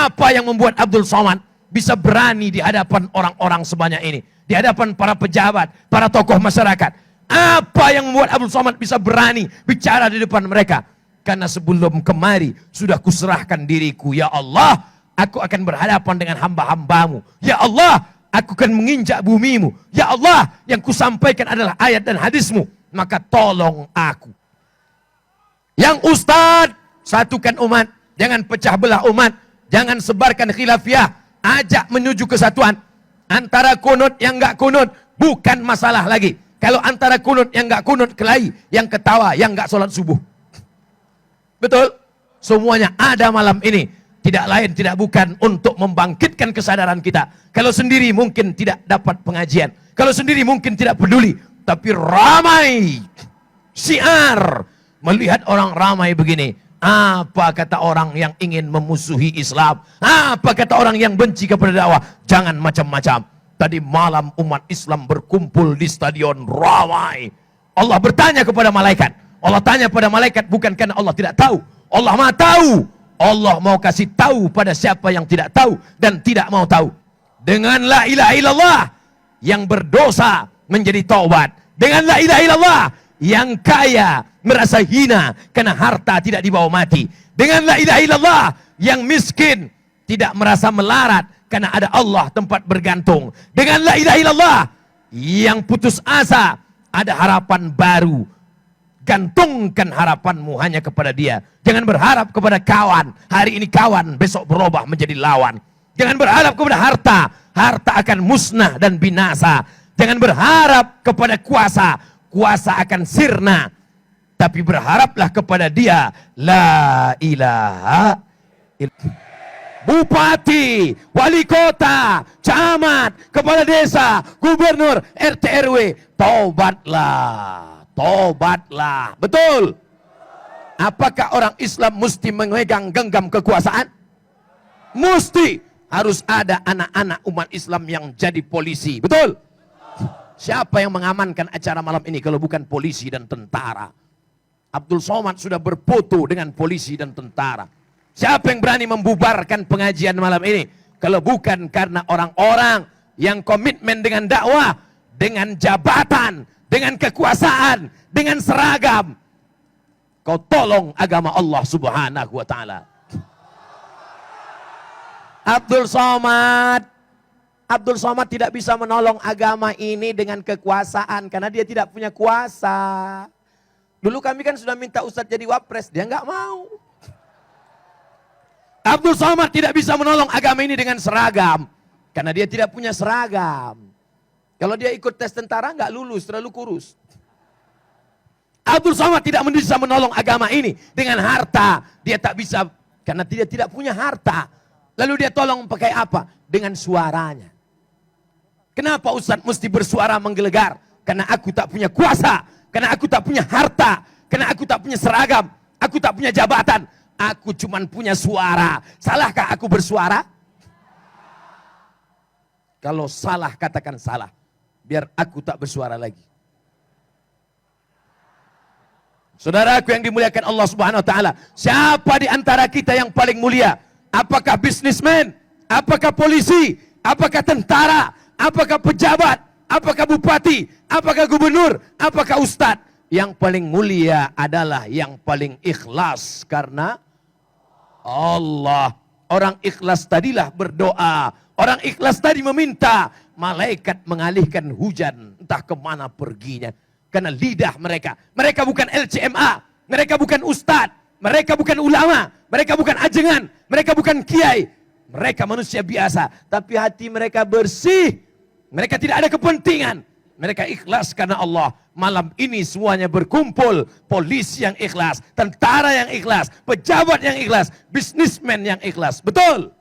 Apa yang membuat Abdul Somad bisa berani di hadapan orang-orang sebanyak ini? Di hadapan para pejabat, para tokoh masyarakat. Apa yang membuat Abdul Somad bisa berani bicara di depan mereka? Karena sebelum kemari sudah kuserahkan diriku. Ya Allah, aku akan berhadapan dengan hamba-hambamu. Ya Allah, aku akan menginjak bumimu. Ya Allah, yang kusampaikan adalah ayat dan hadismu. Maka tolong aku. Yang ustadz, satukan umat. Jangan pecah belah umat. Jangan sebarkan khilafiyah. Ajak menuju kesatuan. Antara kunut yang enggak kunut, bukan masalah lagi. Kalau antara kunut yang enggak kunut, kelahi. Yang ketawa, yang enggak sholat subuh. Betul? Semuanya ada malam ini. Tidak lain, tidak bukan untuk membangkitkan kesadaran kita. Kalau sendiri mungkin tidak dapat pengajian. Kalau sendiri mungkin tidak peduli. Tapi ramai. Syiar. Melihat orang ramai begini. Apa kata orang yang ingin memusuhi Islam? Apa kata orang yang benci kepada dakwah? Jangan macam-macam. Tadi malam umat Islam berkumpul di stadion ramai. Allah bertanya kepada malaikat. Allah tanya pada malaikat bukan karena Allah tidak tahu. Allah Maha tahu. Allah mau kasih tahu pada siapa yang tidak tahu dan tidak mau tahu. Dengan la ilaha illallah yang berdosa menjadi taubat. Dengan la ilaha illallah yang kaya merasa hina karena harta tidak dibawa mati. Dengan la ilaha illallah yang miskin tidak merasa melarat karena ada Allah tempat bergantung. Dengan la ilaha illallah yang putus asa ada harapan baru. Gantungkan harapanmu hanya kepada Dia. Jangan berharap kepada kawan. Hari ini kawan, besok berubah menjadi lawan. Jangan berharap kepada harta. Harta akan musnah dan binasa. Jangan berharap kepada kuasa. Kuasa akan sirna. Tapi berharaplah kepada Dia. La ilaha illallah. Bupati, wali kota, camat, kepala desa, gubernur, RT RW, taubatlah. Tobatlah. Betul? Apakah orang Islam mesti memegang genggam kekuasaan? Mesti. Harus ada anak-anak umat Islam yang jadi polisi. Betul? Siapa yang mengamankan acara malam ini kalau bukan polisi dan tentara? Abdul Somad sudah berfoto dengan polisi dan tentara. Siapa yang berani membubarkan pengajian malam ini kalau bukan karena orang-orang yang komitmen dengan dakwah, dengan jabatan, dengan kekuasaan, dengan seragam. Kau tolong agama Allah subhanahu wa ta'ala. Abdul Somad tidak bisa menolong agama ini dengan kekuasaan. Karena dia tidak punya kuasa. Dulu kami kan sudah minta Ustadz jadi wapres. Dia nggak mau. Abdul Somad tidak bisa menolong agama ini dengan seragam. Karena dia tidak punya seragam. Kalau dia ikut tes tentara nggak lulus, terlalu kurus. Abdul Somad tidak bisa menolong agama ini dengan harta. Dia tak bisa karena dia tidak punya harta. Lalu dia tolong pakai apa? Dengan suaranya. Kenapa Ustadz mesti bersuara menggelegar? Karena aku tak punya kuasa. Karena aku tak punya harta. Karena aku tak punya seragam. Aku tak punya jabatan. Aku cuma punya suara. Salahkah aku bersuara? Kalau salah katakan salah. Biar aku tak bersuara lagi. Saudaraku yang dimuliakan Allah Subhanahu wa taala, siapa di antara kita yang paling mulia? Apakah bisnismen? Apakah polisi? Apakah tentara? Apakah pejabat? Apakah bupati? Apakah gubernur? Apakah ustadz? Yang paling mulia adalah yang paling ikhlas karena Allah. Orang ikhlas tadilah berdoa. Orang ikhlas tadi meminta. Malaikat mengalihkan hujan. Entah kemana perginya. Karena lidah mereka. Mereka bukan LCMA. Mereka bukan ustadz. Mereka bukan ulama. Mereka bukan ajengan. Mereka bukan kiai. Mereka manusia biasa. Tapi hati mereka bersih. Mereka tidak ada kepentingan. Mereka ikhlas karena Allah. Malam ini semuanya berkumpul. Polisi yang ikhlas. Tentara yang ikhlas. Pejabat yang ikhlas. Bisnismen yang ikhlas. Betul?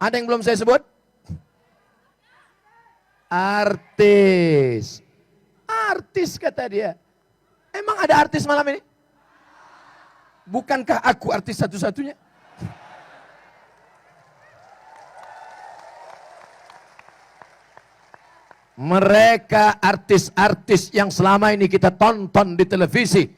Ada yang belum saya sebut? Artis. Artis kata dia. Emang ada artis malam ini? Bukankah aku artis satu-satunya? Mereka artis-artis yang selama ini kita tonton di televisi.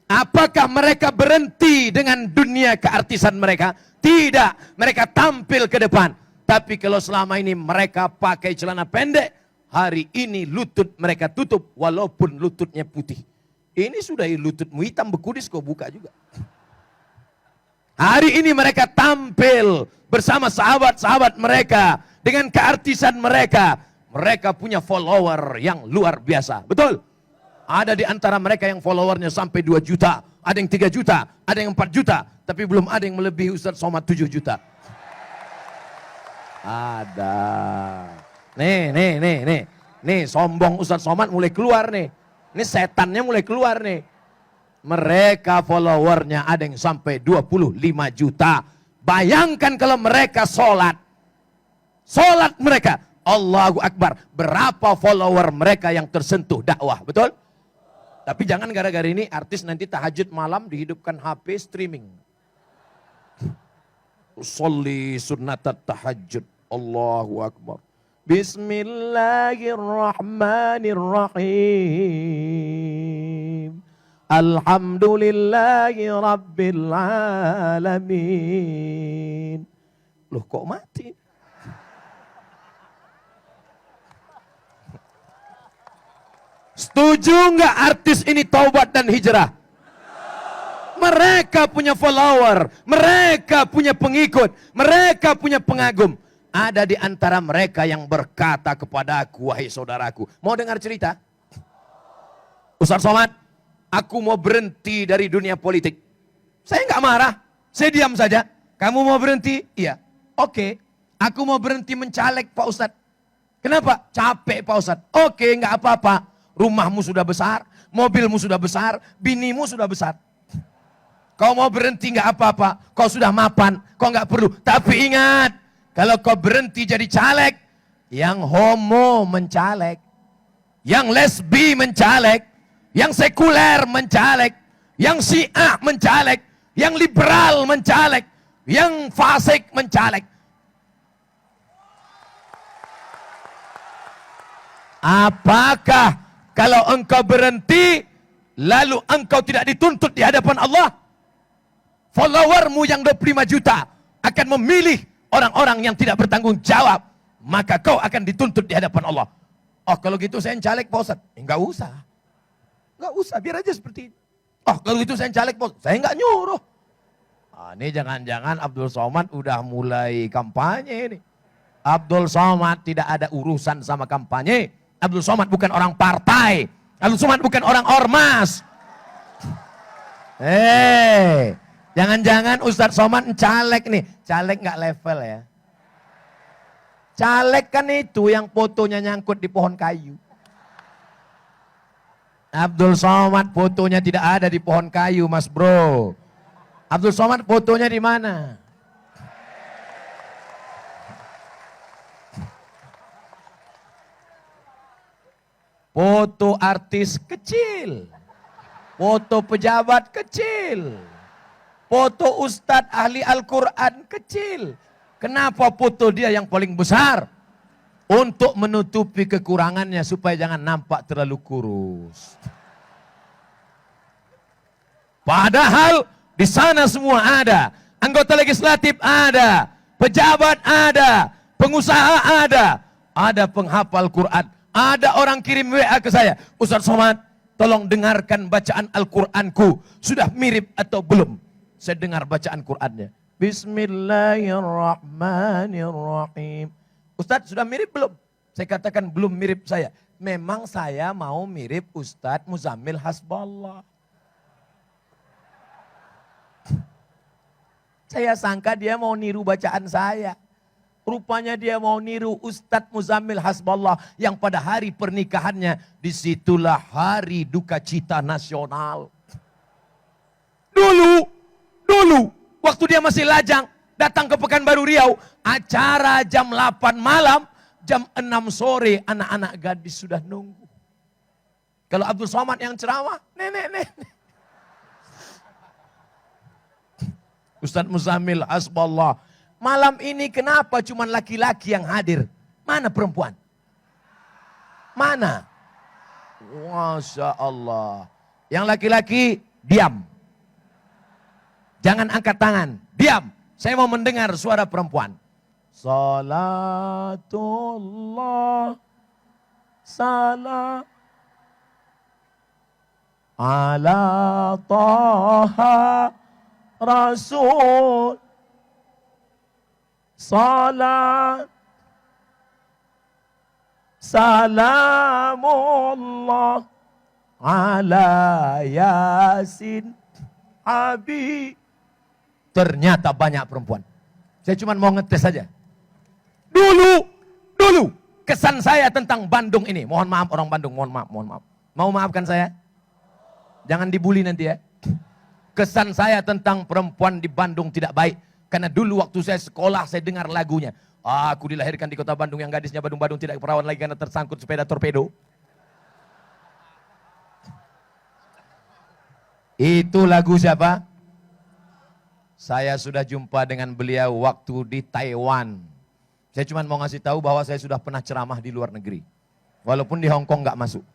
Apakah mereka berhenti dengan dunia keartisan mereka? Tidak, mereka tampil ke depan. Tapi kalau selama ini mereka pakai celana pendek, hari ini lutut mereka tutup walaupun lututnya putih. Ini sudah lututmu hitam bekudis kau buka juga. Hari ini mereka tampil bersama sahabat-sahabat mereka dengan keartisan mereka. Mereka punya follower yang luar biasa. Betul? Ada di antara mereka yang followernya sampai 2 juta. Ada yang 3 juta, ada yang 4 juta. Tapi belum ada yang melebihi Ustaz Somad 7 juta. Ada. Nih, sombong Ustaz Somad mulai keluar nih. Ini setannya mulai keluar nih. Mereka followernya ada yang sampai 25 juta. Bayangkan kalau mereka sholat. Sholat mereka. Allahu Akbar. Berapa follower mereka yang tersentuh dakwah. Betul? Tapi jangan gara-gara ini artis nanti tahajud malam dihidupkan HP streaming. Sholli sunnatat tahajud. Allahu Akbar. Bismillahirrahmanirrahim. Alhamdulillahi Rabbil Alamin. Loh kok mati? Setuju nggak artis ini taubat dan hijrah? Mereka punya follower, mereka punya pengikut, mereka punya pengagum. Ada di antara mereka yang berkata kepada aku, wahai saudaraku, mau dengar cerita? Ustaz Somad, aku mau berhenti dari dunia politik. Saya nggak marah, saya diam saja. Kamu mau berhenti? Iya. Oke, aku mau berhenti mencaleg Pak Ustadz. Kenapa? Capek Pak Ustadz. Oke, nggak apa-apa. Rumahmu sudah besar, mobilmu sudah besar, binimu sudah besar. Kau mau berhenti nggak apa-apa, kau sudah mapan, kau nggak perlu. Tapi ingat, kalau kau berhenti jadi caleg, yang homo mencaleg, yang lesbi mencaleg, yang sekuler mencaleg, yang syiah mencaleg, yang liberal mencaleg, yang fasik mencaleg. Apakah kalau engkau berhenti, lalu engkau tidak dituntut di hadapan Allah? Followermu yang 25 juta akan memilih orang-orang yang tidak bertanggung jawab. Maka kau akan dituntut di hadapan Allah. Oh kalau gitu saya caleg Pak Ustadz. Enggak usah. Enggak usah, biar aja seperti ini. Oh kalau gitu saya caleg Pak Ustadz. Saya enggak nyuruh. Ini jangan-jangan Abdul Somad udah mulai kampanye ini. Abdul Somad tidak ada urusan sama kampanye. Abdul Somad bukan orang partai. Abdul Somad bukan orang ormas. Jangan-jangan Ustadz Somad caleg nih. Caleg nggak level ya. Caleg kan itu yang fotonya nyangkut di pohon kayu. Abdul Somad fotonya tidak ada di pohon kayu, Mas Bro. Abdul Somad fotonya di mana? Foto artis kecil, foto pejabat kecil, foto ustadz ahli Al-Quran kecil. Kenapa foto dia yang paling besar? Untuk menutupi kekurangannya supaya jangan nampak terlalu kurus. Padahal di sana semua ada, anggota legislatif ada, pejabat ada, pengusaha ada penghafal Quran. Ada orang kirim WA ke saya, Ustaz Somad, tolong dengarkan bacaan Al-Quranku. Sudah mirip atau belum? Saya dengar bacaan Qurannya. Bismillahirrahmanirrahim. Ustaz, sudah mirip belum? Saya katakan belum mirip saya. Memang saya mau mirip Ustaz Muzammil Hasballah. Saya sangka dia mau niru bacaan saya. Rupanya dia mau niru Ustadz Muzammil Hasballah yang pada hari pernikahannya disitulah hari duka cita nasional. Dulu, waktu dia masih lajang, datang ke Pekanbaru Riau, acara jam 8 malam, jam 6 sore anak-anak gadis sudah nunggu. Kalau Abdul Somad yang ceramah, nenek. Ustadz Muzammil Hasballah. Malam ini kenapa cuma laki-laki yang hadir? Mana perempuan? Mana? Masya Allah. Yang laki-laki Diam. Jangan angkat tangan. Diam. Saya mau mendengar suara perempuan. Salatullah salam ala Taha Rasul. Salat salamullah ala Yasin Habib. Ternyata banyak perempuan. Saya cuma mau ngetes saja. Dulu kesan saya tentang Bandung ini. Mohon maaf orang Bandung, mohon maaf. Mau maafkan saya? Jangan dibully nanti ya. Kesan saya tentang perempuan di Bandung tidak baik. Karena dulu waktu saya sekolah saya dengar lagunya. Aku dilahirkan di kota Bandung yang gadisnya badung-badung tidak perawan lagi karena tersangkut sepeda torpedo. Itu lagu siapa? Saya sudah jumpa dengan beliau waktu di Taiwan. Saya cuma mau ngasih tahu bahwa saya sudah pernah ceramah di luar negeri. Walaupun di Hong Kong nggak masuk.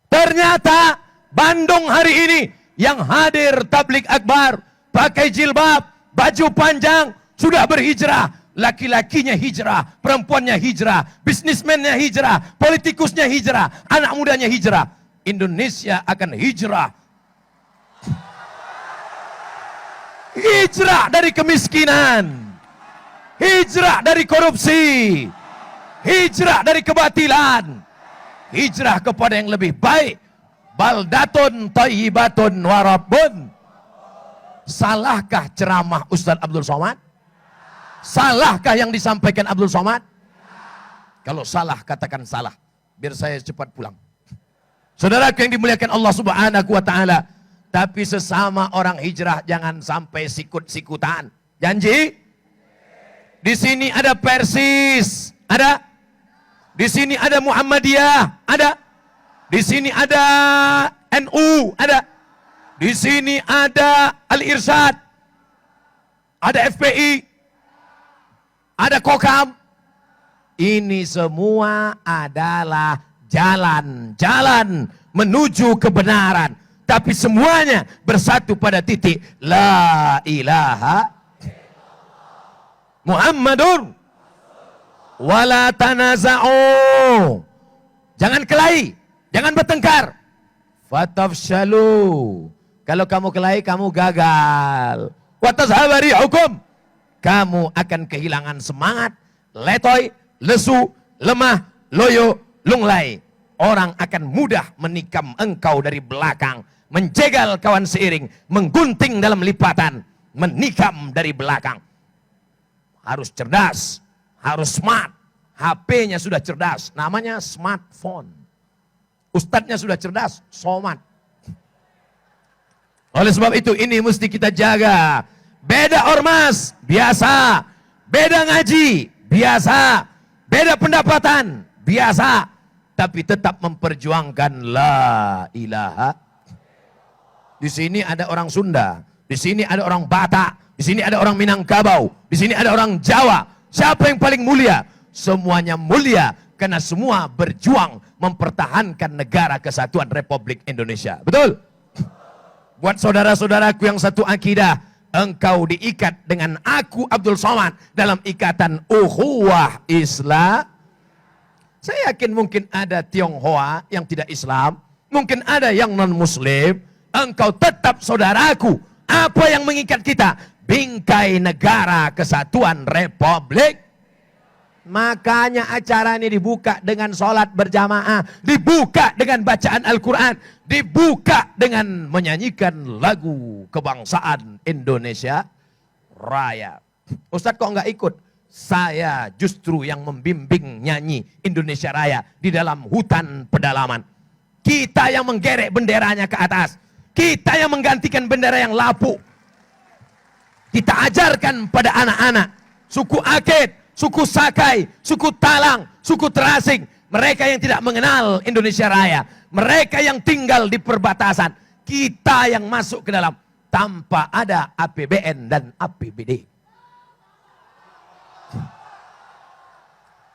Ternyata Bandung hari ini yang hadir tablik akbar, pakai jilbab, baju panjang, sudah berhijrah. Laki-lakinya hijrah, perempuannya hijrah, bisnismennya hijrah, politikusnya hijrah, anak mudanya hijrah. Indonesia akan hijrah. Hijrah dari kemiskinan, hijrah dari korupsi, hijrah dari kebatilan, hijrah kepada yang lebih baik. Baldatun thayyibatun warabbun. Salahkah ceramah Ustaz Abdul Somad? Salahkah yang disampaikan Abdul Somad? Kalau salah katakan salah, biar saya cepat pulang. Saudaraku yang dimuliakan Allah Subhanahu wa taala, tapi sesama orang hijrah jangan sampai sikut-sikutan. Janji? Di sini ada Persis, ada. Di sini ada Muhammadiyah, ada. Di sini ada NU, ada. Di sini ada Al-Irsyad, ada FPI, ada Kokam. Ini semua adalah jalan-jalan menuju kebenaran. Tapi semuanya bersatu pada titik La ilaha Muhammadur wala tanaza'u. Jangan kelahi, jangan bertengkar. Fatafshalu. Kalau kamu kelahi, kamu gagal. Wa tazhaba rihukum. Kamu akan kehilangan semangat, letoy, lesu, lemah, loyo, lunglai. Orang akan mudah menikam engkau dari belakang, menjegal kawan seiring, menggunting dalam lipatan, menikam dari belakang. Harus cerdas, harus smart. HP-nya sudah cerdas, namanya smartphone. Ustadznya sudah cerdas, somad. Oleh sebab itu ini mesti kita jaga. Beda ormas, biasa. Beda ngaji, biasa. Beda pendapatan, biasa. Tapi tetap memperjuangkan La ilaha. Di sini ada orang Sunda, di sini ada orang Batak, di sini ada orang Minangkabau, di sini ada orang Jawa. Siapa yang paling mulia? Semuanya mulia karena semua berjuang mempertahankan negara kesatuan Republik Indonesia. Betul? Buat saudara-saudaraku yang satu akidah, engkau diikat dengan aku Abdul Somad dalam ikatan ukhuwah Islam. Saya yakin mungkin ada Tionghoa yang tidak Islam, mungkin ada yang non-Muslim. Engkau tetap saudaraku. Apa yang mengikat kita? Bingkai negara kesatuan Republik. Makanya acara ini dibuka dengan sholat berjamaah, dibuka dengan bacaan Al-Quran, dibuka dengan menyanyikan lagu kebangsaan Indonesia Raya. Ustadz kok nggak ikut? Saya justru yang membimbing nyanyi Indonesia Raya di dalam hutan pedalaman. Kita yang menggerek benderanya ke atas, kita yang menggantikan bendera yang lapuk. Kita ajarkan pada anak-anak suku Akit, suku Sakai, suku Talang, suku Terasing, mereka yang tidak mengenal Indonesia Raya, mereka yang tinggal di perbatasan, kita yang masuk ke dalam tanpa ada APBN dan APBD.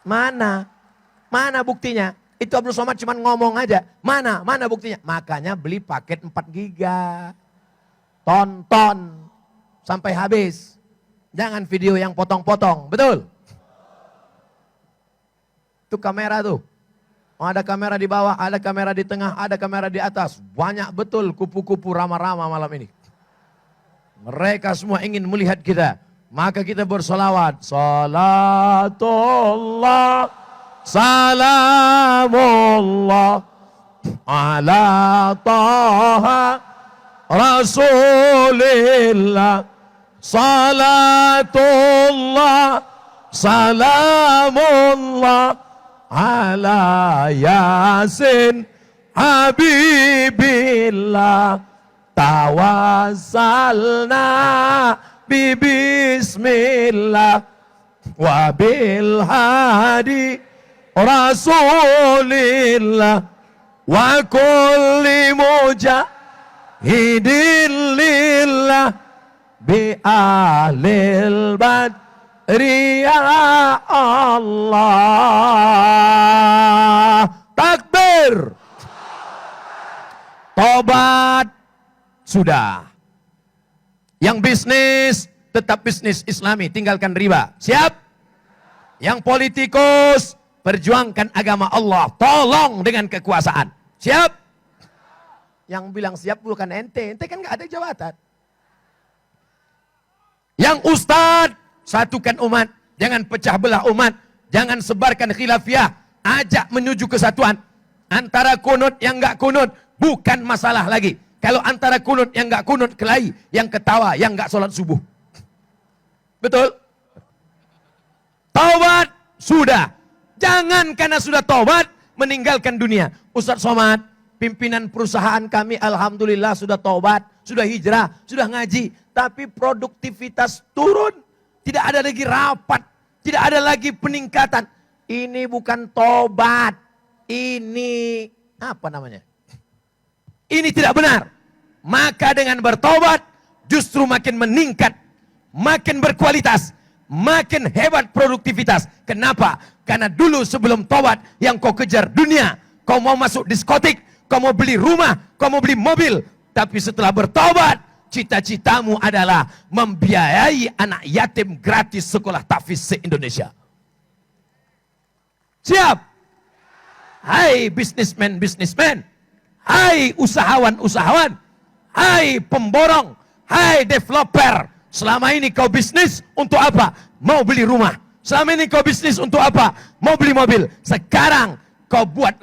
Mana buktinya? Itu Abdul Somad cuma ngomong aja. Mana buktinya? Makanya beli paket 4 giga. Tonton sampai habis. Jangan video yang potong-potong, betul? Itu kamera tuh. Ada kamera di bawah, ada kamera di tengah, ada kamera di atas. Banyak betul kupu-kupu rama-rama malam ini. Mereka semua ingin melihat kita. Maka kita bersolawat. Salatullah, salamullah, ala taha Rasulillah. Salatullah, salamullah, ala Yasin Habibillah. Tawassalna bismillah wa bil hadi Rasulillah wa kulli mujahidin lillah bi ahlil badri ya Allah. Takbir. Tobat sudah. Yang bisnis tetap bisnis Islami, tinggalkan riba. Siap? Yang politikus perjuangkan agama Allah, tolong dengan kekuasaan. Siap? Yang bilang siap bukan ente kan nggak ada jabatan. Yang ustadz, satukan umat, jangan pecah belah umat, jangan sebarkan khilafiyah, ajak menuju kesatuan. Antara kunut yang nggak kunut bukan masalah lagi. Kalau antara kunut yang nggak kunut kelahi, yang ketawa, yang nggak sholat subuh. Betul? Taubat sudah. Jangan karena sudah taubat meninggalkan dunia. Ustadz Somad, pimpinan perusahaan kami alhamdulillah sudah taubat, sudah hijrah, sudah ngaji. Tapi produktivitas turun. Tidak ada lagi rapat. Tidak ada lagi peningkatan. Ini bukan taubat. Ini apa namanya? Ini tidak benar. Maka dengan bertobat justru makin meningkat, makin berkualitas, makin hebat produktivitas. Kenapa? Karena dulu sebelum tobat yang kau kejar dunia, kau mau masuk diskotik, kau mau beli rumah, kau mau beli mobil. Tapi setelah bertobat, cita-citamu adalah membiayai anak yatim gratis sekolah tahfiz se-Indonesia. Siap? Hai bisnismen. Hai usahawan, hai pemborong, hai developer. Selama ini kau bisnis untuk apa? Mau beli rumah. Selama ini kau bisnis untuk apa? Mau beli mobil. Sekarang kau buat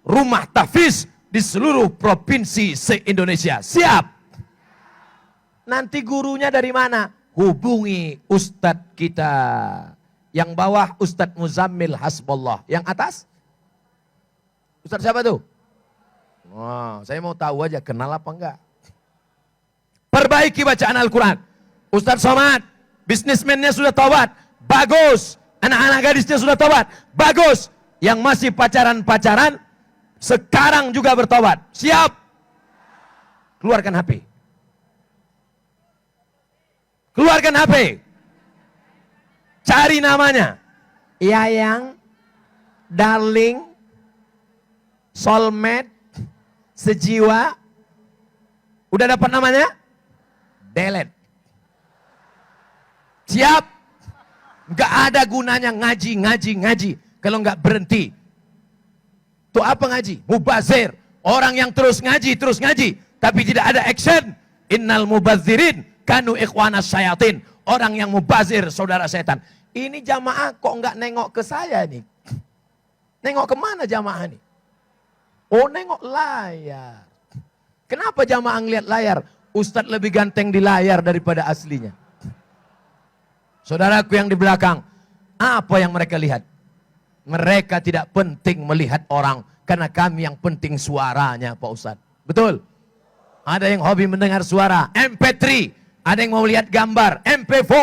rumah tahfiz di seluruh provinsi se-Indonesia. Siap? Nanti gurunya dari mana? Hubungi ustadz kita. Yang bawah Ustadz Muzammil Hasbullah. Yang atas? Ustadz siapa tuh? Wah, saya mau tahu aja kenal apa enggak. Perbaiki bacaan Al-Quran. Ustadz Somad, bisnismennya sudah taubat. Bagus. Anak-anak gadisnya sudah taubat. Bagus. Yang masih pacaran-pacaran, sekarang juga bertobat. Siap? Keluarkan HP. Keluarkan HP. Cari namanya. Yayang, darling, soulmate, sejiwa. Udah dapat namanya? Delete. Siap? Gak ada gunanya ngaji. Kalau gak berhenti. Tuh apa ngaji? Mubazir. Orang yang terus ngaji. Tapi tidak ada action. Innal mubazirin kanu ikhwanas syayatin. Orang yang mubazir saudara setan. Ini jamaah kok gak nengok ke saya nih? Nengok kemana jamaah nih? Oh nengok layar. Kenapa jamaah ngeliat layar? Ustadz lebih ganteng di layar daripada aslinya. Saudaraku yang di belakang, apa yang mereka lihat? Mereka tidak penting melihat orang, karena kami yang penting suaranya Pak Ustadz. Betul? Ada yang hobi mendengar suara, MP3. Ada yang mau lihat gambar, MP4.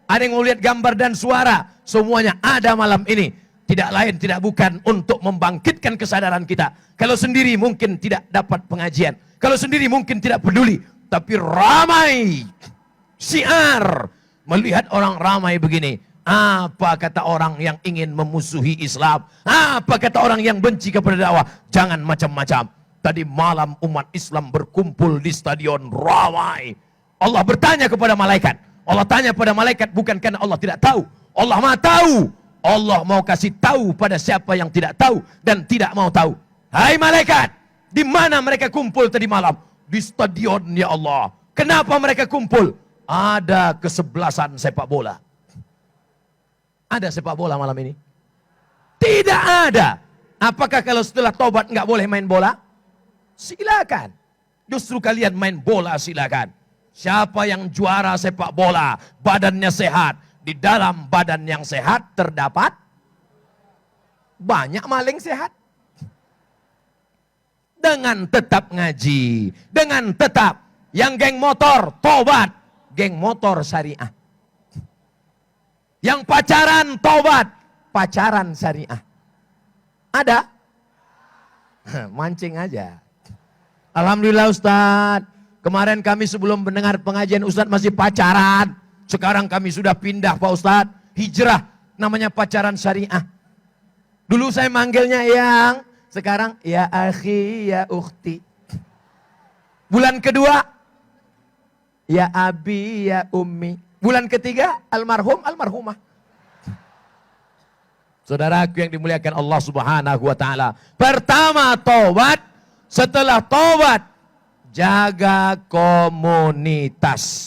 Ada yang mau lihat gambar dan suara. Semuanya ada malam ini. Tidak lain, tidak bukan untuk membangkitkan kesadaran kita. Kalau sendiri mungkin tidak dapat pengajian. Kalau sendiri mungkin tidak peduli. Tapi ramai. Syiar. Melihat orang ramai begini. Apa kata orang yang ingin memusuhi Islam? Apa kata orang yang benci kepada dakwah? Jangan macam-macam. Tadi malam umat Islam berkumpul di stadion ramai. Allah bertanya kepada malaikat. Allah tanya pada malaikat bukan karena Allah tidak tahu. Allah Maha tahu. Allah mau kasih tahu pada siapa yang tidak tahu dan tidak mau tahu. Hai malaikat, di mana mereka kumpul tadi malam? Di stadion ya Allah. Kenapa mereka kumpul? Ada kesebelasan sepak bola. Ada sepak bola malam ini? Tidak ada. Apakah kalau setelah tobat nggak boleh main bola? Silakan. Justru kalian main bola silakan. Siapa yang juara sepak bola, badannya sehat. Di dalam badan yang sehat terdapat banyak maling sehat. Dengan tetap ngaji. Dengan tetap yang geng motor, tobat. Geng motor syariah. Yang pacaran, tobat. Pacaran syariah. Ada? Mancing aja. Alhamdulillah Ustadz. Kemarin kami sebelum mendengar pengajian Ustadz masih pacaran. Sekarang kami sudah pindah Pak Ustadz. Hijrah. Namanya pacaran syariah. Dulu saya manggilnya yang. Sekarang ya akhi, ya ukhti. Bulan kedua. Ya abi, ya ummi. Bulan ketiga, almarhum, almarhumah. Saudaraku yang dimuliakan Allah Subhanahu wa taala. Pertama tobat, setelah tobat jaga komunitas.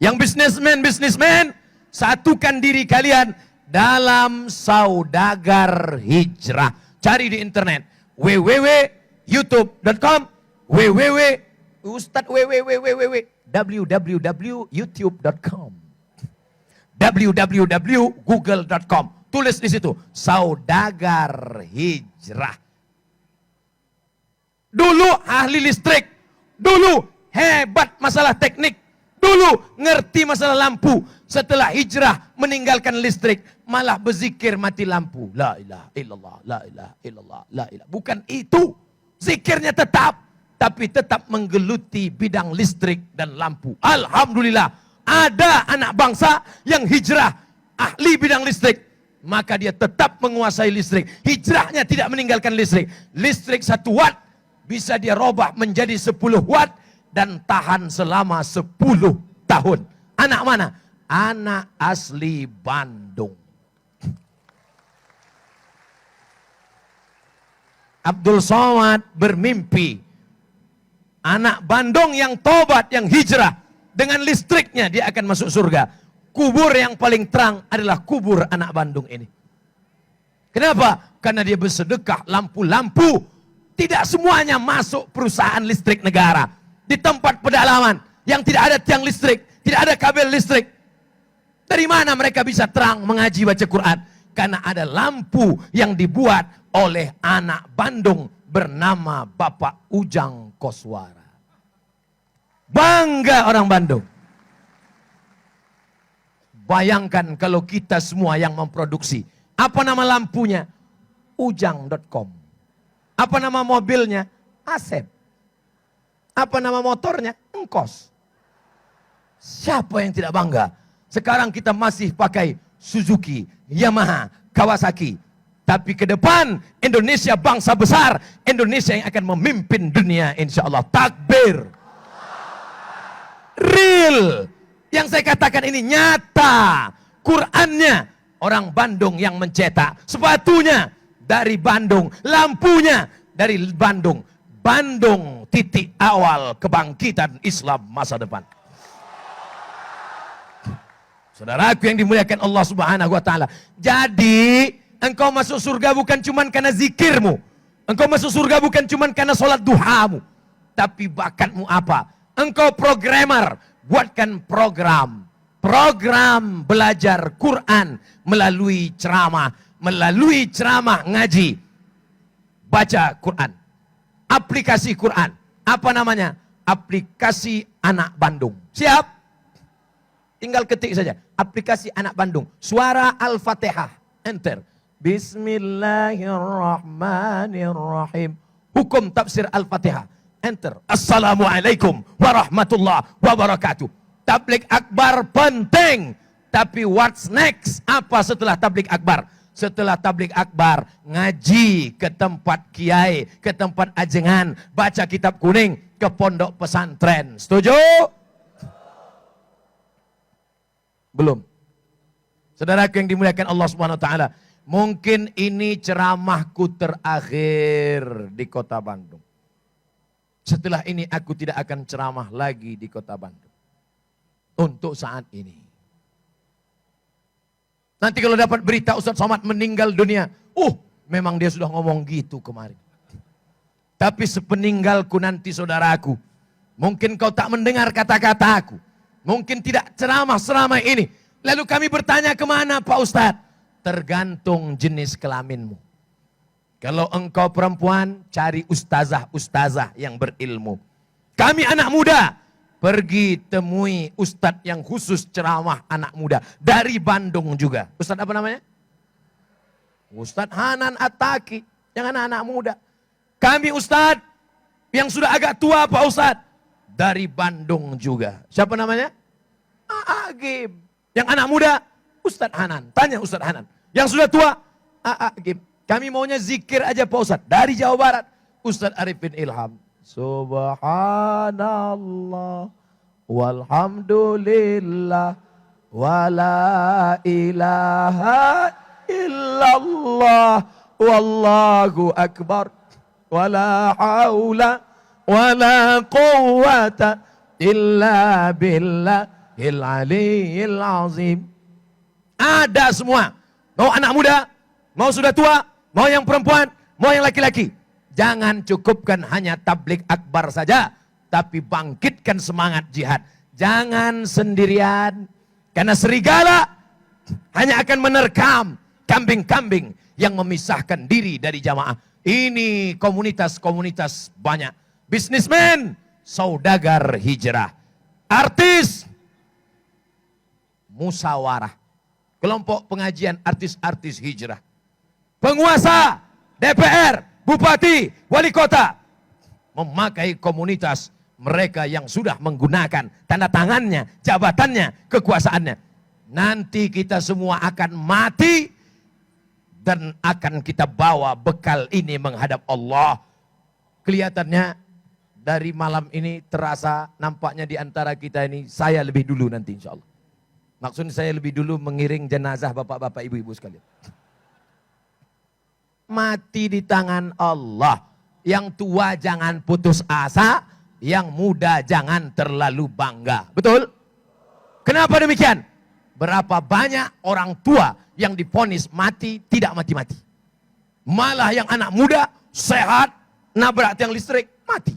Yang bisnismen, satukan diri kalian dalam saudagar hijrah. Cari di internet www.youtube.com www.youtube.com www.google.com. Tulis di situ saudagar hijrah. Dulu ahli listrik, dulu hebat masalah teknik, dulu ngerti masalah lampu. Setelah hijrah meninggalkan listrik, malah berzikir mati lampu. La ilaha illallah, la ilaha illallah, la ilaha. Bukan itu. Zikirnya tetap, tapi tetap menggeluti bidang listrik dan lampu. Alhamdulillah, ada anak bangsa yang hijrah ahli bidang listrik. Maka dia tetap menguasai listrik. Hijrahnya tidak meninggalkan listrik. Listrik 1 watt bisa dia robah menjadi 10 watt dan tahan selama 10 tahun. Anak mana? Anak asli Bandung. Abdul Somad bermimpi anak Bandung yang tobat, yang hijrah dengan listriknya dia akan masuk surga. Kubur yang paling terang adalah kubur anak Bandung ini. Kenapa? Karena dia bersedekah lampu-lampu. Tidak semuanya masuk perusahaan listrik negara. Di tempat pedalaman yang tidak ada tiang listrik, tidak ada kabel listrik. Dari mana mereka bisa terang mengaji baca Quran? Karena ada lampu yang dibuat oleh anak Bandung bernama Bapak Ujang Koswara. Bangga orang Bandung. Bayangkan kalau kita semua yang memproduksi. Apa nama lampunya? Ujang.com. Apa nama mobilnya? Asep. Apa nama motornya? Engkos. Siapa yang tidak bangga? Sekarang kita masih pakai Suzuki, Yamaha, Kawasaki. Tapi ke depan Indonesia bangsa besar. Indonesia yang akan memimpin dunia insya Allah. Takbir. Real. Yang saya katakan ini nyata. Qurannya orang Bandung yang mencetak. Sepatunya dari Bandung. Lampunya dari Bandung. Bandung titik awal kebangkitan Islam masa depan. Saudaraku yang dimuliakan Allah Subhanahu wa taala. Jadi engkau masuk surga bukan cuma karena zikirmu. Engkau masuk surga bukan cuma karena sholat duhamu. Tapi bakatmu apa? Engkau programmer. Buatkan program. Program belajar Quran melalui ceramah. Melalui ceramah ngaji. Baca Quran. Aplikasi Quran. Apa namanya? Aplikasi Anak Bandung. Siap? Tinggal ketik saja. Aplikasi Anak Bandung. Suara Al-Fatihah. Enter. Bismillahirrahmanirrahim. Hukum tafsir Al-Fatihah. Enter. Assalamualaikum warahmatullahi wabarakatuh. Tabligh akbar penting. Tapi what's next? Apa setelah tablik akbar? Setelah tablik akbar, ngaji ke tempat kiai, ke tempat ajengan, baca kitab kuning, ke pondok pesantren. Setuju? Belum. Saudaraku yang dimuliakan Allah Subhanahu wa taala, mungkin ini ceramahku terakhir di Kota Bandung. Setelah ini aku tidak akan ceramah lagi di Kota Bandung. Untuk saat ini. Nanti kalau dapat berita Ustaz Somad meninggal dunia, memang dia sudah ngomong gitu kemarin. Tapi sepeninggalku nanti saudaraku, mungkin kau tak mendengar kata-kataku, mungkin tidak ceramah selama ini. Lalu kami bertanya, kemana Pak Ustadz? Tergantung jenis kelaminmu. Kalau engkau perempuan, cari ustazah-ustazah yang berilmu. Kami anak muda, pergi temui ustadz yang khusus ceramah anak muda. Dari Bandung juga. Ustadz apa namanya? Ustadz Hanan At-Taki. Yang anak-anak muda. Kami ustadz yang sudah agak tua Pak Ustadz. Dari Bandung juga. Siapa namanya? Agim. Yang anak muda, Ustadz Hanan. Tanya Ustadz Hanan. Yang sudah tua, Agim. Kami maunya zikir aja Pak Ustadz. Dari Jawa Barat, Ustadz Arifin Ilham. Subhanallah walhamdulillah wala ilaha illallah wallahu akbar wala haula wala quwwata illa billahil aliyyil azim. Ada semua. Mau anak muda, mau sudah tua, mau yang perempuan, mau yang laki-laki. Jangan cukupkan hanya tablik akbar saja, tapi bangkitkan semangat jihad. Jangan sendirian, karena serigala hanya akan menerkam kambing-kambing yang memisahkan diri dari jamaah. Ini komunitas-komunitas banyak. Bisnismen, saudagar hijrah. Artis, musyawarah. Kelompok pengajian artis-artis hijrah. Penguasa, DPR, Bupati, Wali Kota, memakai komunitas mereka yang sudah menggunakan tanda tangannya, jabatannya, kekuasaannya. Nanti kita semua akan mati dan akan kita bawa bekal ini menghadap Allah. Kelihatannya dari malam ini terasa nampaknya di antara kita ini saya lebih dulu nanti insya Allah. Maksudnya saya lebih dulu mengiring jenazah bapak-bapak ibu-ibu sekalian. Mati di tangan Allah. Yang tua jangan putus asa, yang muda jangan terlalu bangga. Betul? Kenapa demikian? Berapa banyak orang tua yang divonis mati tidak mati-mati. Malah yang anak muda sehat, nabrak tiang listrik, mati.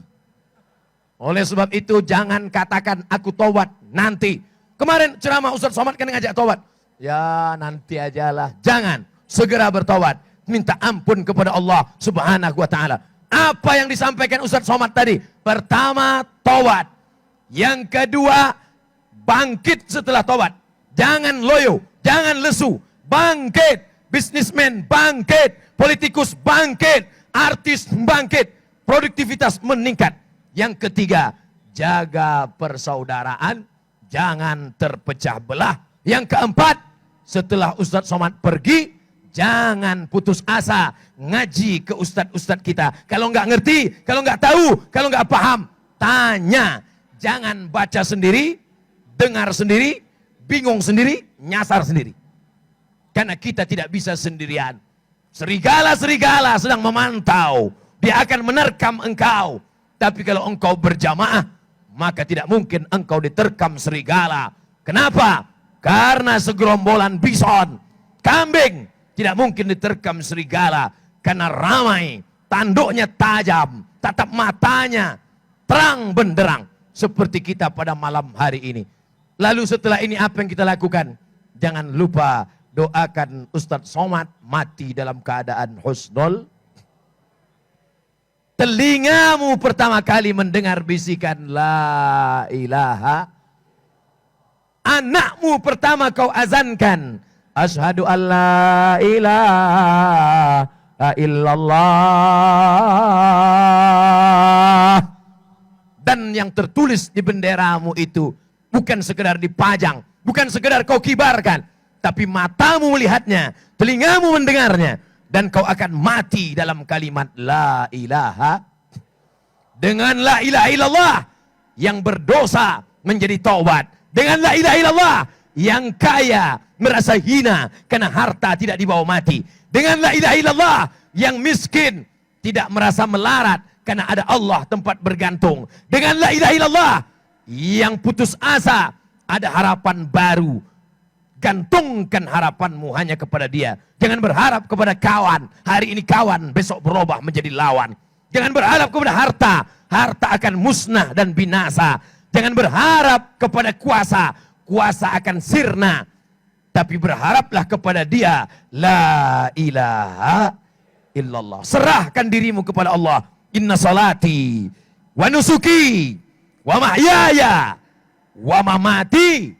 Oleh sebab itu jangan katakan aku tobat nanti. Kemarin ceramah Ustaz Somad kan ngajak tobat. Ya nanti ajalah. Jangan, segera bertobat. Minta ampun kepada Allah Subhanahu wa ta'ala. Apa yang disampaikan Ustaz Somad tadi? Pertama, tobat. Yang kedua, bangkit setelah tobat. Jangan loyo, jangan lesu. Bangkit. Bisnismen bangkit. Politikus bangkit. Artis bangkit. Produktivitas meningkat. Yang ketiga, jaga persaudaraan. Jangan terpecah belah. Yang keempat, setelah Ustaz Somad pergi, jangan putus asa, ngaji ke ustadz-ustadz kita. Kalau nggak ngerti, kalau nggak tahu, kalau nggak paham, tanya. Jangan baca sendiri, dengar sendiri, bingung sendiri, nyasar sendiri. Karena kita tidak bisa sendirian. Serigala-serigala sedang memantau. Dia akan menerkam engkau. Tapi kalau engkau berjamaah, maka tidak mungkin engkau diterkam serigala. Kenapa? Karena segerombolan bison, kambing, tidak mungkin diterkam serigala. Karena ramai, tanduknya tajam, tatap matanya terang benderang. Seperti kita pada malam hari ini. Lalu setelah ini apa yang kita lakukan? Jangan lupa doakan Ustaz Somad mati dalam keadaan husnul. Telingamu pertama kali mendengar bisikan la ilaha. Anakmu pertama kau azankan. Asyhadu an la ilaha illallah. Dan yang tertulis di benderamu itu bukan sekedar dipajang, Bukan sekedar kau kibarkan, tapi matamu melihatnya, telingamu mendengarnya, dan kau akan mati dalam kalimat la ilaha. Dengan la ilaha illallah yang berdosa menjadi taubat. Dengan la ilaha illallah yang kaya merasa hina karena harta tidak dibawa mati. Dengan la ilaha illallah yang miskin tidak merasa melarat karena ada Allah tempat bergantung. Dengan la ilaha illallah yang putus asa ada harapan baru. Gantungkan harapanmu hanya kepada Dia. Jangan berharap kepada kawan. Hari ini kawan, besok berubah menjadi lawan. Jangan berharap kepada harta. Harta akan musnah dan binasa. Jangan berharap kepada kuasa. Kuasa akan sirna. Tapi berharaplah kepada Dia. La ilaha illallah. Serahkan dirimu kepada Allah. Inna salati wa nusuki wa mahyaya wa mamati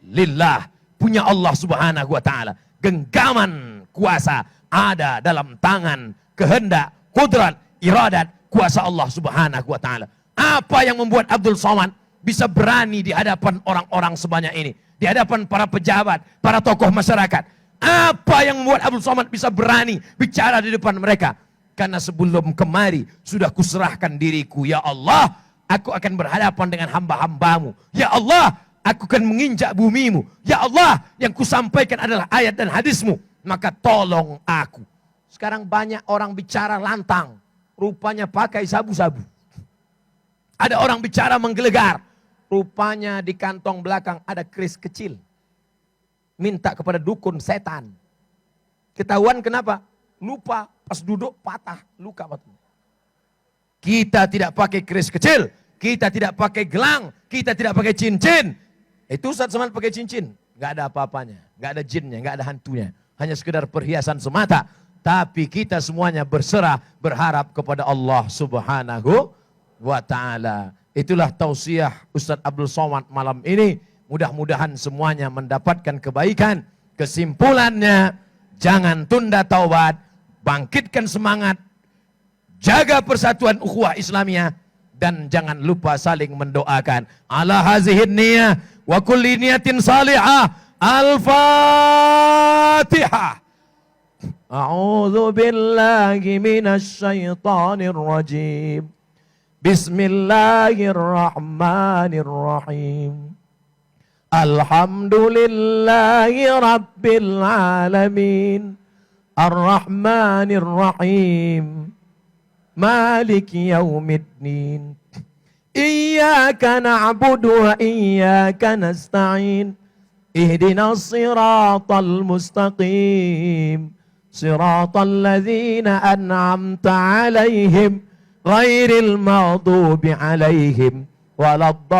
lillah. Punya Allah subhanahu wa ta'ala. Genggaman kuasa ada dalam tangan, kehendak, kudrat, iradat, kuasa Allah subhanahu wa ta'ala. Apa yang membuat Abdul Somad bisa berani di hadapan orang-orang sebanyak ini? Di hadapan para pejabat, para tokoh masyarakat. Apa yang membuat Abdul Somad bisa berani bicara di depan mereka? Karena sebelum kemari sudah kuserahkan diriku. Ya Allah, aku akan berhadapan dengan hamba-hambamu. Ya Allah, aku akan menginjak bumimu. Ya Allah, yang kusampaikan adalah ayat dan hadismu. Maka tolong aku. Sekarang banyak orang bicara lantang. Rupanya pakai sabu-sabu. Ada orang bicara menggelegar. Rupanya di kantong belakang ada keris kecil. Minta kepada dukun setan. Ketahuan kenapa? Lupa pas duduk patah. Luka batu. Kita tidak pakai keris kecil. Kita tidak pakai gelang. Kita tidak pakai cincin. Itu Ustaz Somad pakai cincin. Gak ada apa-apanya. Gak ada jinnya. Gak ada hantunya. Hanya sekedar perhiasan semata. Tapi kita semuanya berserah. Berharap kepada Allah subhanahu wa ta'ala. Itulah tausiah Ustaz Abdul Somad malam ini. Mudah-mudahan semuanya mendapatkan kebaikan. Kesimpulannya, jangan tunda taubat. Bangkitkan semangat. Jaga persatuan ukhuwah Islamiyah. Dan jangan lupa saling mendoakan. Ala hazihin niyah. Wa kulli niyatin salihah. Al-Fatihah. A'udzu billahi minasy syaithanir rajim. Bismillahirrahmanirrahim. Alhamdulillahi rabbil alamin. Ar-Rahmanir Rahim. Maliki yaumiddin. Iyyaka na'budu wa iyyaka nasta'in. Ihdinas siratal mustaqim. Siratal ladzina an'amta 'alaihim ghairil maghdubi 'alaihim waladdallin.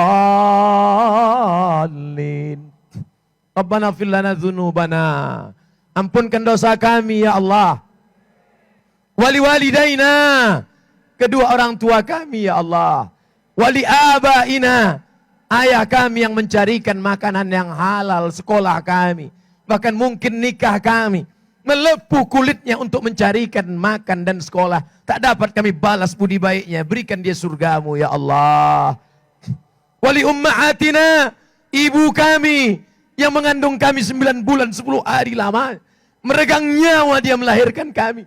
Rabbana ighfir lana dzunubana. Ampunkan dosa kami ya Allah. Wali walidaina, kedua orang tua kami ya Allah. Wali abaina, ayah kami yang mencarikan makanan yang halal, sekolah kami, bahkan mungkin nikah kami, melepuh kulitnya untuk mencarikan makan dan sekolah. Tak dapat kami balas budi baiknya. Berikan dia surgamu ya Allah. Wali ummahatina, ibu kami yang mengandung kami 9 bulan 10 hari lama. Meregang nyawa dia melahirkan kami.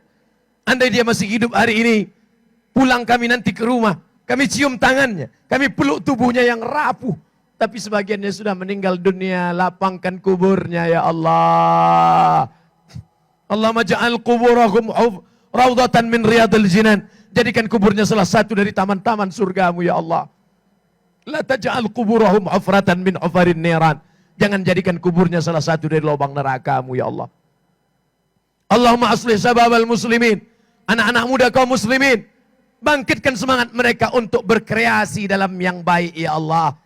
Andai dia masih hidup hari ini, pulang kami nanti ke rumah, kami cium tangannya, kami peluk tubuhnya yang rapuh. Tapi sebagiannya sudah meninggal dunia. Lapangkan kuburnya ya Allah. Allahumma ja'al kuburahum raudhatan min riyadil jinan. Jadikan kuburnya salah satu dari taman-taman surgamu ya Allah. La taj'al kuburahum hufratan min hufarin niran. Jangan jadikan kuburnya salah satu dari lubang nerakamu ya Allah. Allahumma aslih sababal muslimin. Anak-anak muda kaum muslimin, bangkitkan semangat mereka untuk berkreasi dalam yang baik ya Allah.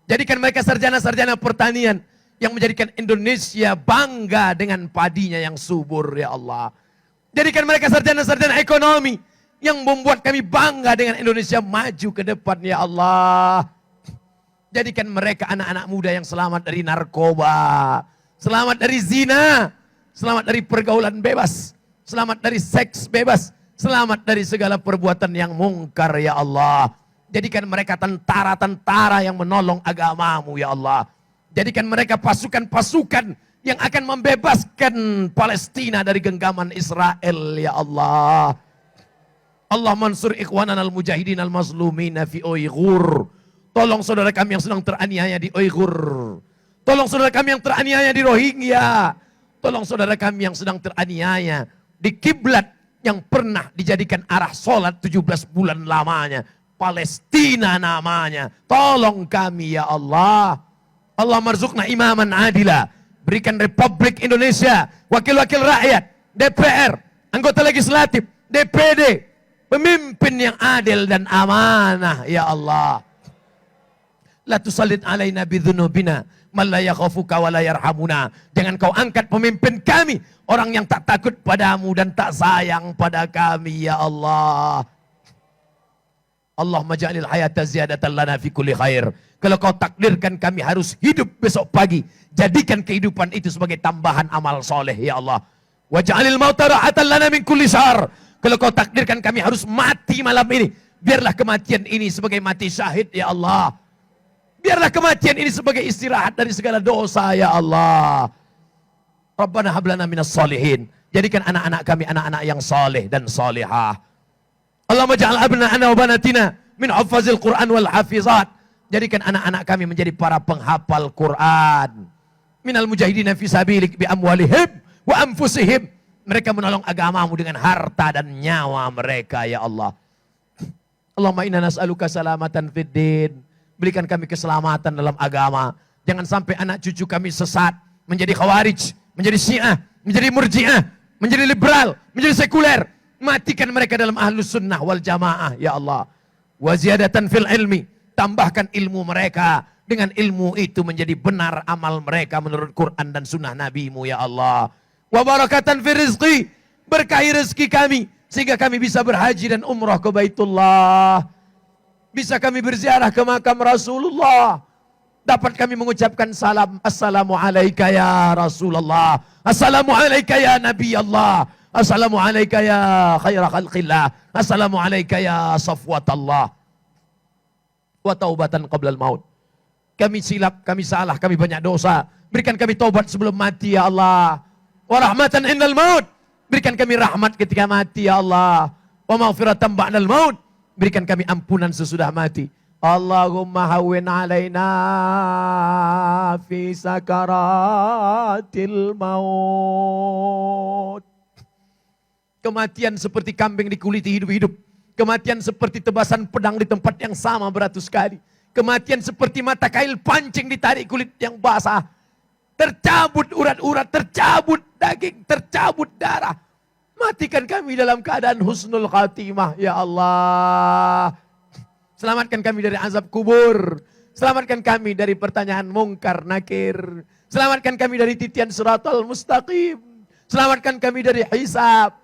Jadikan mereka sarjana-sarjana pertanian yang menjadikan Indonesia bangga dengan padinya yang subur ya Allah. Jadikan mereka sarjana-sarjana ekonomi yang membuat kami bangga dengan Indonesia maju ke depan ya Allah. Jadikan mereka anak-anak muda yang selamat dari narkoba, selamat dari zina, selamat dari pergaulan bebas, selamat dari seks bebas, selamat dari segala perbuatan yang mungkar ya Allah. Jadikan mereka tentara-tentara yang menolong agamamu ya Allah. Jadikan mereka pasukan-pasukan yang akan membebaskan Palestina dari genggaman Israel, ya Allah. Allah mansur ikhwanan al-mujahidin al-mazlumina fi Uyghur. Tolong saudara kami yang sedang teraniaya di Uyghur. Tolong saudara kami yang teraniaya di Rohingya. Tolong saudara kami yang sedang teraniaya di kiblat yang pernah dijadikan arah sholat 17 bulan lamanya. Palestina namanya. Tolong kami ya Allah. Allah marzukna imaman adila. Berikan Republik Indonesia, wakil-wakil rakyat, DPR, anggota legislatif, DPD, pemimpin yang adil dan amanah ya Allah. La tusallit alaina bidzunubina man la yakhafuka wa la yarhamuna. Jangan kau angkat pemimpin kami, orang yang tak takut padamu dan tak sayang pada kami ya Allah. Allahumma ja'alil hayata ziyadatan lana fi kulli khair. Kalau kau takdirkan kami harus hidup besok pagi, jadikan kehidupan itu sebagai tambahan amal soleh ya Allah. Wa ja'alil mauta rahatan lana min kulli syarr. Kalau kau takdirkan kami harus mati malam ini, biarlah kematian ini sebagai mati syahid ya Allah. Biarlah kematian ini sebagai istirahat dari segala dosa ya Allah. Rabbana hablana minas solihin. Jadikan anak-anak kami anak-anak yang soleh dan solehah. Allahumma ja'al abna'ana wa banatina min hafazil Qur'an wal hafizat. Jadikan anak-anak kami menjadi para penghafal Quran. Minal mujahidina fi sabilik bi amwalihim wa anfusihim. Mereka menolong agamamu dengan harta dan nyawa mereka ya Allah. Allahumma inna nas'aluka salamatan fid din. Berikan kami keselamatan dalam agama. Jangan sampai anak cucu kami sesat, menjadi khawarij, menjadi syiah, menjadi murjiah, menjadi liberal, menjadi sekuler. Matikan mereka dalam ahlus sunnah wal jamaah ya Allah. Wa ziyadatan fil ilmi. Tambahkan ilmu mereka. Dengan ilmu itu menjadi benar amal mereka menurut Quran dan sunnah Nabi-Mu ya Allah. Wa barakatan fi rizqi. Berkahi rezeki kami. Sehingga kami bisa berhaji dan umrah ke Baitullah. Bisa kami berziarah ke makam Rasulullah. Dapat kami mengucapkan salam. Assalamu alaika ya Rasulullah. Assalamu alaika ya Nabi Allah. Assalamu alaika ya khaira khalqillah. Assalamu alaika ya safwatallah. Wa taubatan qablal maut. Kami silap, kami salah, kami banyak dosa. Berikan kami taubat sebelum mati ya Allah. Wa rahmatan indal maut. Berikan kami rahmat ketika mati ya Allah. Wa maghfiratan ba'dal maut. Berikan kami ampunan sesudah mati. Allahumma hawwin alaina fi sakaratil maut. Kematian seperti kambing dikuliti hidup-hidup. Kematian seperti tebasan pedang di tempat yang sama beratus kali. Kematian seperti mata kail pancing ditarik kulit yang basah. Tercabut urat-urat, tercabut daging, tercabut darah. Matikan kami dalam keadaan husnul khatimah ya Allah. Selamatkan kami dari azab kubur. Selamatkan kami dari pertanyaan mungkar nakir. Selamatkan kami dari titian siratal mustaqim. Selamatkan kami dari hisab.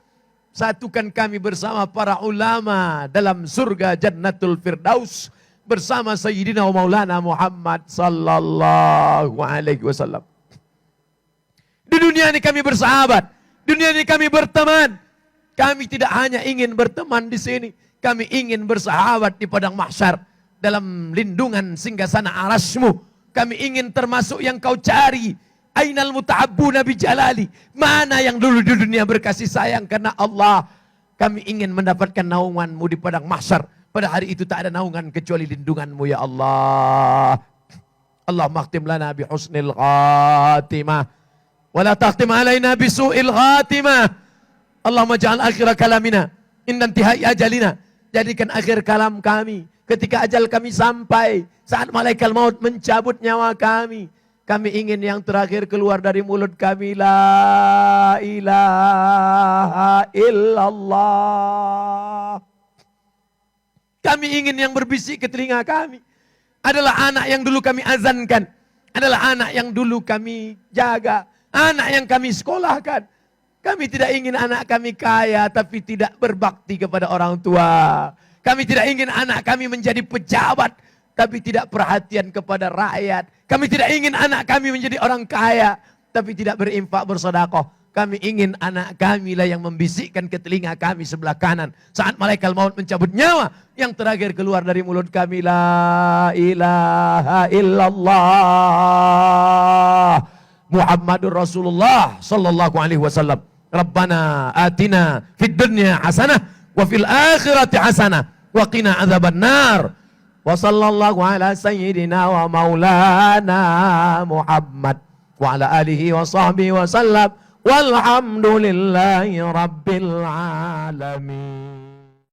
Satukan kami bersama para ulama dalam surga Jannatul Firdaus bersama Sayyidina wa Maulana Muhammad sallallahu alaihi wasallam. Di dunia ini kami bersahabat, dunia ini kami berteman. Kami tidak hanya ingin berteman di sini, kami ingin bersahabat di padang mahsyar dalam lindungan singgasana arasmu. Kami ingin termasuk yang kau cari. Ainal muta'abbuna bi jalali. Mana yang dulu di dunia berkasih sayang karena Allah. Kami ingin mendapatkan naunganmu di padang mahsyar. Pada hari itu tak ada naungan kecuali lindunganmu ya Allah. Allah makhtim lana bi husnil khatimah. Wala takhtim alaina bi su'il khatimah. Allahumma ja'al akhir kalamina inna intihai ajalina. Jadikan akhir kalam kami ketika ajal kami sampai. Saat malaikat maut mencabut nyawa kami. Kami ingin yang terakhir keluar dari mulut kami. La ilaha illallah. Kami ingin yang berbisik ke telinga kami. Adalah anak yang dulu kami azankan. Adalah anak yang dulu kami jaga. Anak yang kami sekolahkan. Kami tidak ingin anak kami kaya tapi tidak berbakti kepada orang tua. Kami tidak ingin anak kami menjadi pejabat tapi tidak perhatian kepada rakyat. Kami tidak ingin anak kami menjadi orang kaya tapi tidak berinfak bersedekah. Kami ingin anak kami lah yang membisikkan ke telinga kami sebelah kanan. Saat malaikat maut mencabut nyawa, yang terakhir keluar dari mulut kami, la ilaha illallah Muhammadur Rasulullah sallallahu alaihi wasallam. Rabbana atina fid dunya hasanah wa fil akhirati hasanah wa qina adzaban nar. Wa sallallahu ala sayyidina wa maulana Muhammad wa ala alihi wa sahbihi wa sallam. Walhamdulillahi rabbil alamin.